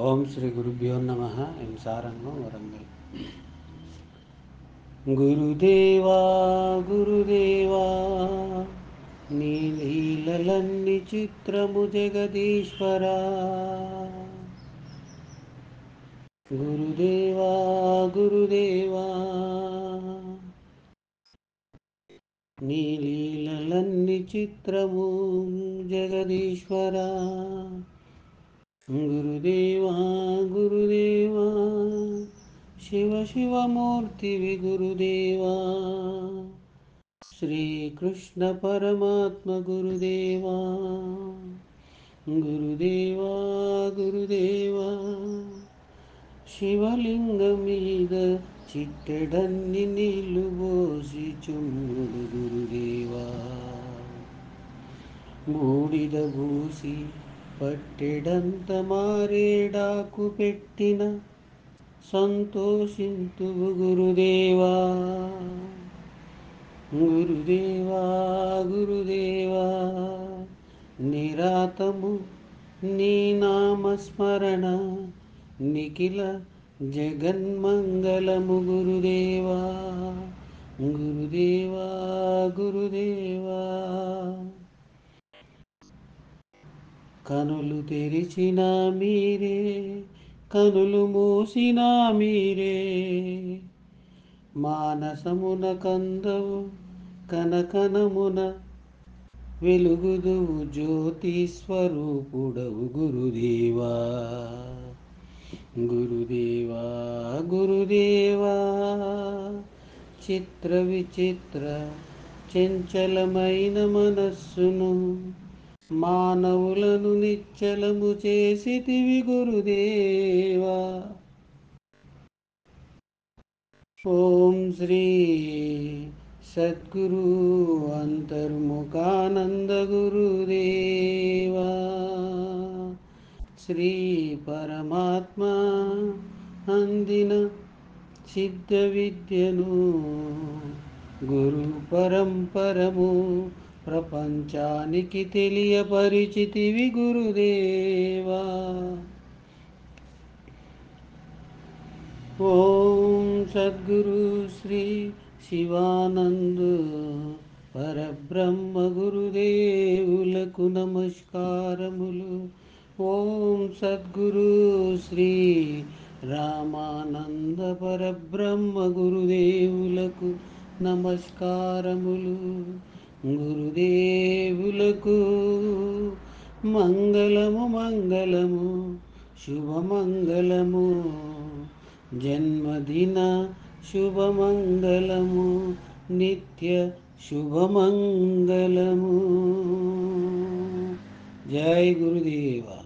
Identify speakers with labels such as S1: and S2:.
S1: ఓం శ్రీ గురుభ్యో నమ. ఎం సారంగం వరంగల్. గురుదేవా గురుదేవా, నీ లీలలన్ని చిత్రము జగదీశ్వరా. గురుదేవా గురుదేవా, నీ లీలలన్ని చిత్రము జగదీశ్వరా. గురుదేవా గురుదేవా, శివ శివమూర్తివి గురుదేవా. శ్రీకృష్ణ పరమాత్మ గురుదేవా. గురుదేవా గురుదేవా, శివలింగం మీద చిట్టెడన్ని నీళ్లు పోసి చుమ్ముడు గురుదేవా. బూడిద పూసి పట్టెడంత మారేడాకు పెట్టిన సంతోషింతువు గురుదేవా. గురుదేవా గురుదేవా, నిరాతము నీ నామస్మరణ నిఖిల జగన్మంగళము గురుదేవా. గురుదేవా గురుదేవా, కనులు తెరిచినా మీరే, కనులు మూసినా మీరే, మానసమున కందవు కనకనమున వెలుగుదువు జ్యోతి స్వరూపుడవు గురుదేవా. గురుదేవా గురుదేవా, చిత్ర విచిత్ర చంచలమైన మనస్సును మానవులను నిశ్చలము చేసితివి గురుదేవా. ఓం శ్రీ సద్గురు అంతర్ముఖానంద గురుదేవా. శ్రీ పరమాత్మ అందిన సిద్ధ విద్యను గురు పరంపరము ప్రపంచానికి తెలియపరిచితివి గురుదేవా. ఓం సద్గురు శ్రీ శివానంద పరబ్రహ్మ గురుదేవులకు నమస్కారములు. ఓం సద్గురు శ్రీ రామానంద పరబ్రహ్మ గురుదేవులకు నమస్కారములు. గురుదేవులకు మంగళము మంగళము శుభమంగళము, జన్మదిన శుభమంగళము, నిత్య శుభమంగళము. జై గురుదేవా.